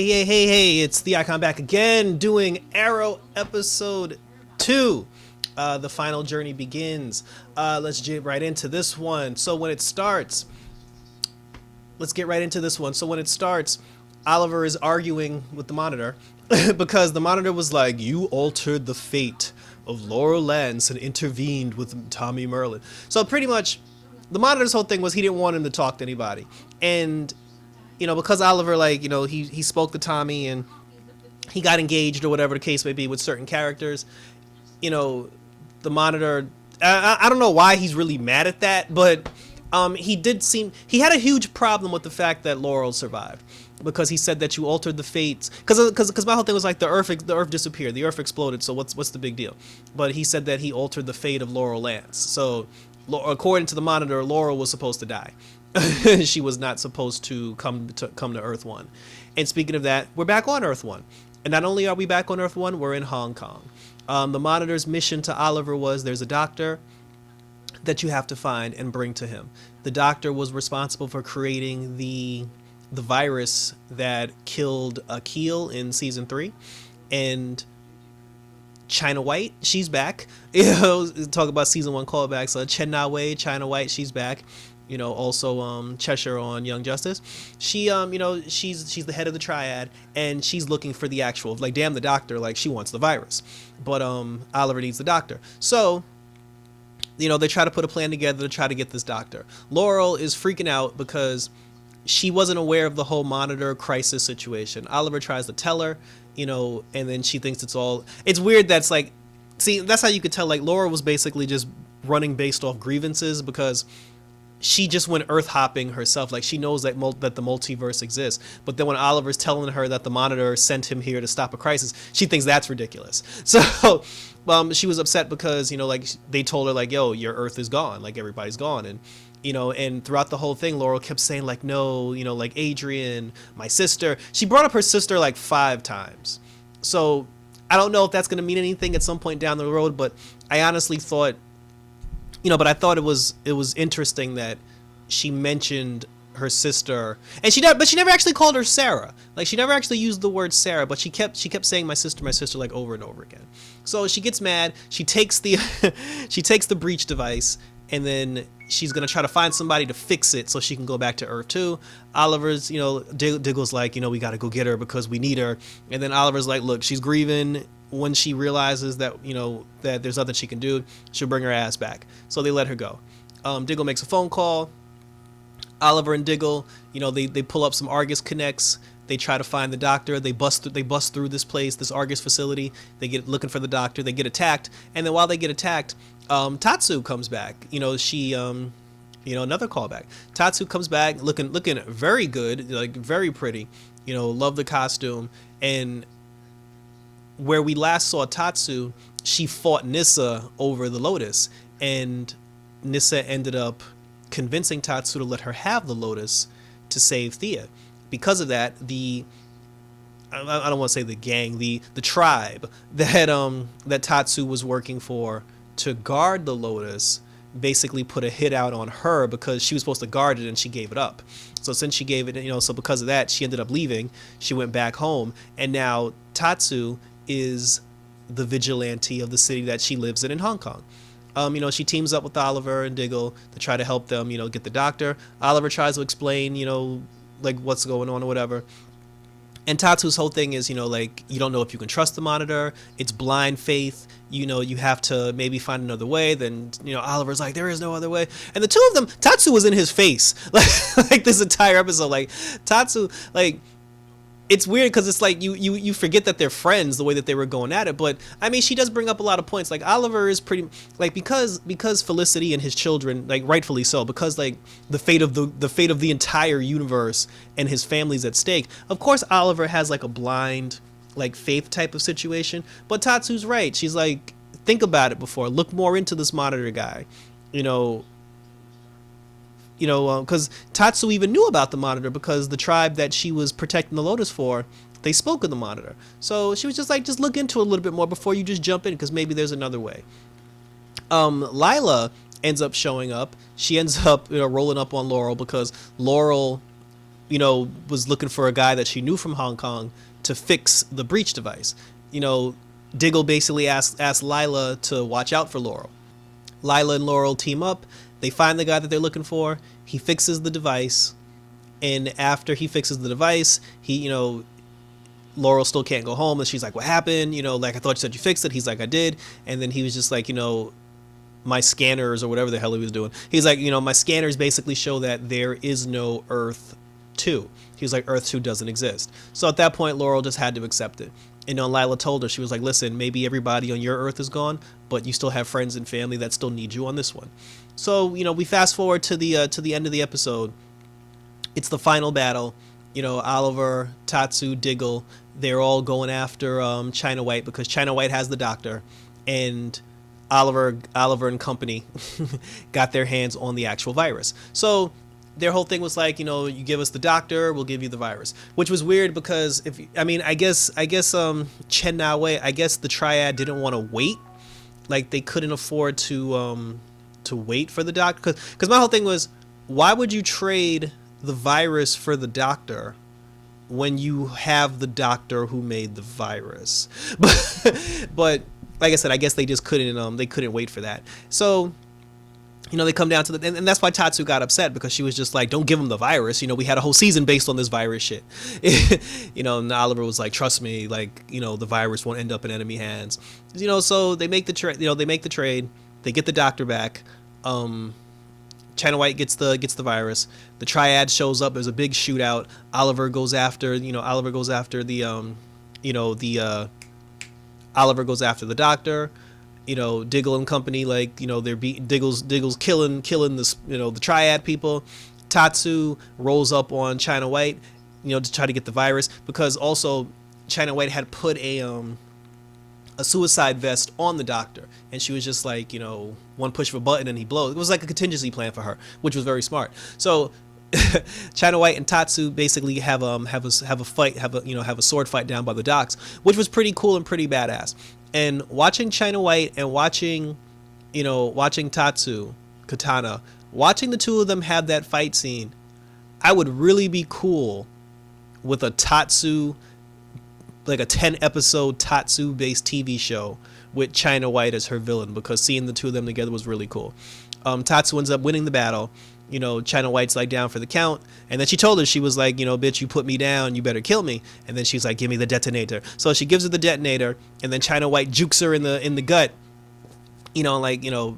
Hey, it's the Icon back again doing Arrow episode 2. The final journey begins. Let's get right into this one. Let's get right into this one. So when it starts, Oliver is arguing with the Monitor because the Monitor was like, "You altered the fate of Laurel Lance and intervened with Tommy Merlin." So pretty much, the Monitor's whole thing was he didn't want him to talk to anybody, and because Oliver, he spoke to Tommy and he got engaged or whatever the case may be with certain characters. The Monitor, I don't know why he's really mad at that, but he had a huge problem with the fact that Laurel survived, because he said that you altered the fates. Because my whole thing was like the Earth disappeared, the Earth exploded. So what's the big deal? But he said that he altered the fate of Laurel Lance. So according to the Monitor, Laurel was supposed to die. She was not supposed to come to Earth 1. And speaking of that, we're back on Earth 1. And not only are we back on Earth 1, we're in Hong Kong. The Monitor's mission to Oliver was, there's a doctor that you have to find and bring to him. The doctor was responsible for creating the virus that killed Akil in season 3. And China White, she's back. Talk about season 1 callbacks. Chen Na Wei, China White, she's back. Also Cheshire on Young Justice. She she's the head of the triad, and she's looking for the actual, damn the doctor, she wants the virus. But Oliver needs the doctor. So they try to put a plan together to try to get this doctor. Laurel is freaking out because she wasn't aware of the whole Monitor crisis situation. Oliver tries to tell her, and then she thinks it's weird. That's that's how you could tell, Laurel was basically just running based off grievances, because she just went earth hopping herself. She knows that the multiverse exists. But then when Oliver's telling her that the Monitor sent him here to stop a crisis, she thinks that's ridiculous. So she was upset because, they told her, yo, your Earth is gone. Everybody's gone. And, and throughout the whole thing, Laurel kept saying, no, Adrian, my sister. She brought up her sister 5 times. So I don't know if that's going to mean anything at some point down the road, but I honestly thought, but I thought it was interesting that she mentioned her sister, and she never actually called her Sarah. She never actually used the word Sarah, but she kept saying my sister, over and over again. So she gets mad. She takes the she takes the breach device, and then she's gonna try to find somebody to fix it so she can go back to Earth 2. Oliver's, Diggle's we gotta go get her because we need her. And then Oliver's look, she's grieving. When she realizes that, that there's nothing she can do, she'll bring her ass back. So they let her go. Diggle makes a phone call. Oliver and Diggle, they pull up some Argus connects. They try to find the doctor. They bust through this place, this Argus facility. They get looking for the doctor. They get attacked. And then while they get attacked, Tatsu comes back. She, another callback. Tatsu comes back looking very good, very pretty. Love the costume. And where we last saw Tatsu, she fought Nissa over the Lotus, and Nissa ended up convincing Tatsu to let her have the Lotus to save Thea. Because of that, I don't want to say the gang, the tribe that Tatsu was working for to guard the Lotus basically put a hit out on her because she was supposed to guard it and she gave it up. So since she gave it, so because of that, she ended up leaving. She went back home, and now Tatsu is the vigilante of the city that she lives in Hong Kong. She teams up with Oliver and Diggle to try to help them, get the doctor. Oliver tries to explain, what's going on or whatever. And Tatsu's whole thing is, you don't know if you can trust the Monitor. It's blind faith. You have to maybe find another way. Then, Oliver's there is no other way. And the two of them, Tatsu was in his face, this entire episode. Tatsu, it's weird because it's you forget that they're friends the way that they were going at it. But I mean, she does bring up a lot of points. Oliver is pretty because Felicity and his children, rightfully so, because the fate of the entire universe and his family's at stake. Of course, Oliver has a blind faith type of situation. But Tatsu's right. She's think about it before. Look more into this Monitor guy. Because Tatsu even knew about the Monitor because the tribe that she was protecting the Lotus for, they spoke of the Monitor. So she was just just look into it a little bit more before you just jump in, because maybe there's another way. Lyla ends up showing up. She ends up rolling up on Laurel because Laurel was looking for a guy that she knew from Hong Kong to fix the breach device. You know, Diggle basically asked Lyla to watch out for Laurel. Lyla and Laurel team up. They find the guy that they're looking for. He fixes the device, and after he fixes the device, Laurel still can't go home, and she's like, "What happened? Like I thought you said you fixed it." He's like, "I did," and then he was just like, my scanners or whatever the hell he was doing. He's like, my scanners basically show that there is no Earth 2. He was like, Earth 2 doesn't exist. So at that point, Laurel just had to accept it. And Lyla told her, she was like, listen, maybe everybody on your Earth is gone, but you still have friends and family that still need you on this one. So, we fast forward to the end of the episode. It's the final battle. Oliver, Tatsu, Diggle, they're all going after China White because China White has the doctor, and Oliver and company got their hands on the actual virus. So their whole thing was like, you give us the doctor, we'll give you the virus, which was weird because I guess Chen Na Wei, I guess the Triad didn't want to wait, like they couldn't afford to wait for the doctor, because my whole thing was, why would you trade the virus for the doctor when you have the doctor who made the virus? But like I said, I guess they just couldn't wait for that. So, they come down to and that's why Tatsu got upset, because she was just like, don't give him the virus. We had a whole season based on this virus shit. And Oliver was like, trust me, like, the virus won't end up in enemy hands. So they make the trade, they get the doctor back. China White gets the virus. The Triad shows up. There's a big shootout. Oliver goes after the doctor. Diggle and company, like, they're Diggle's killing this, the Triad people. Tatsu rolls up on China White, to try to get the virus, because also China White had put a suicide vest on the doctor, and she was just like, one push of a button and he blows. It was like a contingency plan for her, which was very smart. So China White and Tatsu basically have a fight, have a sword fight down by the docks, which was pretty cool and pretty badass. And watching China White and watching Tatsu, Katana, watching the two of them have that fight scene, I would really be cool with a Tatsu, like a 10 episode Tatsu based TV show with China White as her villain, because seeing the two of them together was really cool. Tatsu ends up winning the battle. China White's like down for the count, and then she told her, she was like, bitch, you put me down, you better kill me. And then she's like, give me the detonator. So she gives her the detonator, and then China White jukes her in the gut,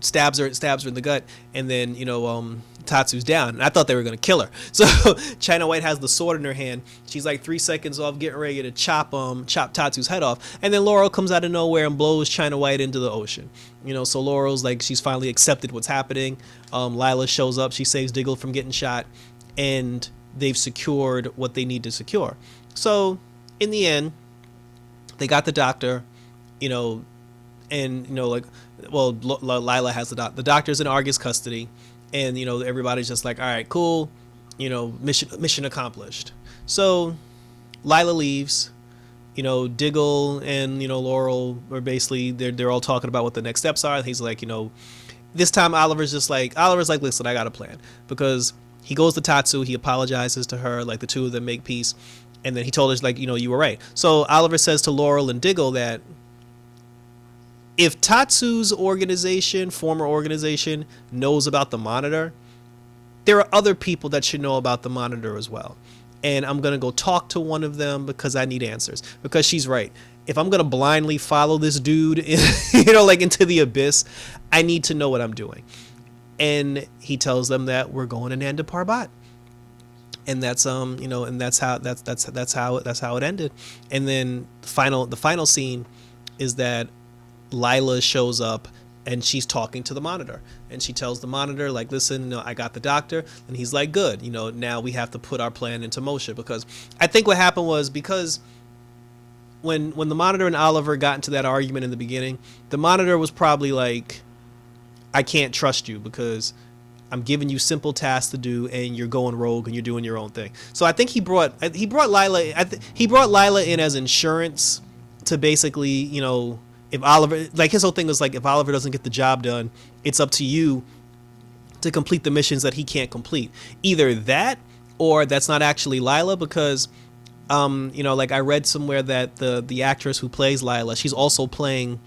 stabs her in the gut, and then Tatsu's down. And I thought they were gonna kill her. So China White has the sword in her hand. She's like 3 seconds off getting ready to chop Tatsu's head off, and then Laurel comes out of nowhere and blows China White into the ocean. So Laurel's like, she's finally accepted what's happening. Lyla shows up, she saves Diggle from getting shot, and they've secured what they need to secure. So in the end, they got the doctor, and Lyla has the doctor's in Argus custody, and everybody's just like, all right, cool, mission accomplished. So Lyla leaves. Diggle and Laurel are basically, they're all talking about what the next steps are. And he's like, this time Oliver's like, listen, I got a plan, because he goes to Tatsu, he apologizes to her, like the two of them make peace, and then he told us, like, you were right. So Oliver says to Laurel and Diggle that if Tatsu's former organization, knows about the monitor, there are other people that should know about the monitor as well. And I'm going to go talk to one of them because I need answers. Because she's right. If I'm going to blindly follow this dude, into the abyss, I need to know what I'm doing. And he tells them that we're going to Nanda Parbat. And that's how it ended. And then the final scene is that Lyla shows up and she's talking to the monitor, and she tells the monitor, like, listen, I got the doctor. And he's like, good, now we have to put our plan into motion. Because I think what happened was, because when the monitor and Oliver got into that argument in the beginning, the monitor was probably like, I can't trust you because I'm giving you simple tasks to do and you're going rogue and you're doing your own thing. So I think he brought Lyla in as insurance to basically, if Oliver, like, his whole thing was like, if Oliver doesn't get the job done, it's up to you to complete the missions that he can't complete. Either that, or that's not actually Lyla, because like I read somewhere that the actress who plays Lyla, she's also playing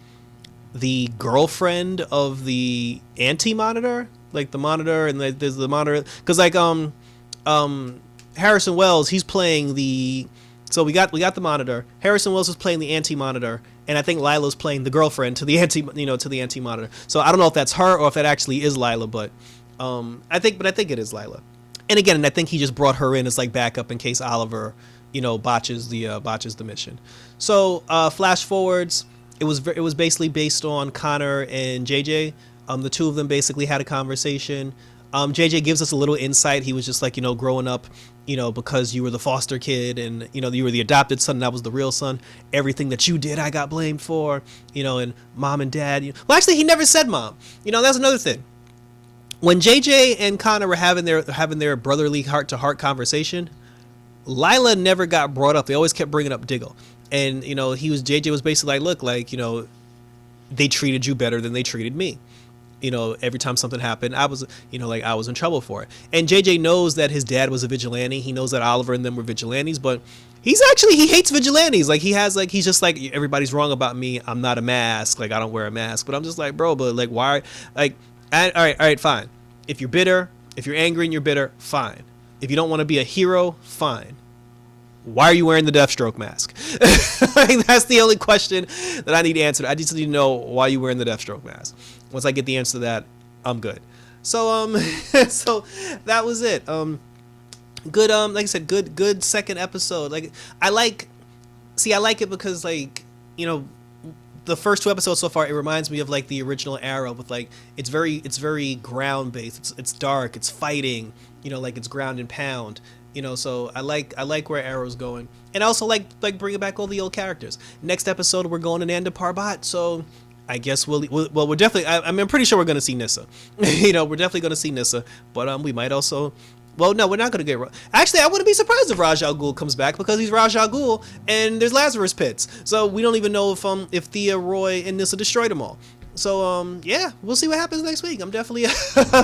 the girlfriend of the anti-monitor, like the monitor, and there's the monitor, because like Harrison Wells, he's playing the, so we got the monitor. Harrison Wells is playing the anti-monitor, and I think Lila's playing the girlfriend to the anti-monitor. So I don't know if that's her or if that actually is Lyla, but I think it is Lyla. And again, I think he just brought her in as like backup in case Oliver, botches the mission. So flash forwards, it was basically based on Connor and JJ. The two of them basically had a conversation. JJ gives us a little insight. He was just like, growing up, because you were the foster kid and, you were the adopted son and I was the real son. Everything that you did, I got blamed for, and mom and dad. Well, actually, he never said mom. That's another thing. When JJ and Connor were having their brotherly heart-to-heart conversation, Lyla never got brought up. They always kept bringing up Diggle. And, JJ was basically like, look, like, they treated you better than they treated me. Every time something happened, I was in trouble for it. And JJ knows that his dad was a vigilante. He knows that Oliver and them were vigilantes, but he hates vigilantes. Like he's just like, everybody's wrong about me. I'm not a mask. Like I don't wear a mask. But I'm just like, bro, but like, why? Like, all right, fine. If you're bitter, if you're angry and you're bitter, fine. If you don't want to be a hero, fine. Why are you wearing the Deathstroke mask? Like, that's the only question that I need answered. I just need to know why you're wearing the Deathstroke mask. Once I get the answer to that, I'm good. So so that was it. Good like I said, good second episode. Like I like it because like, the first two episodes so far, it reminds me of like the original Arrow with like it's very ground based. It's dark, it's fighting, like it's ground and pound. So I like where Arrow's going, and I also like bringing back all the old characters. Next episode we're going to Nanda Parbat, so I guess we're definitely. I'm pretty sure we're going to see Nyssa. We're definitely going to see Nyssa, but we might also. Well, no, we're not going to get. Actually, I wouldn't be surprised if Ra's al Ghul comes back because he's Ra's al Ghul, and there's Lazarus pits, so we don't even know if Thea, Roy, and Nyssa destroyed them all. So yeah, we'll see what happens next week. I'm definitely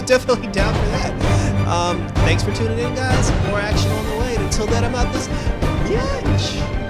definitely down for that. Thanks for tuning in, guys. More action on the way. And until then, I'm out this bitch.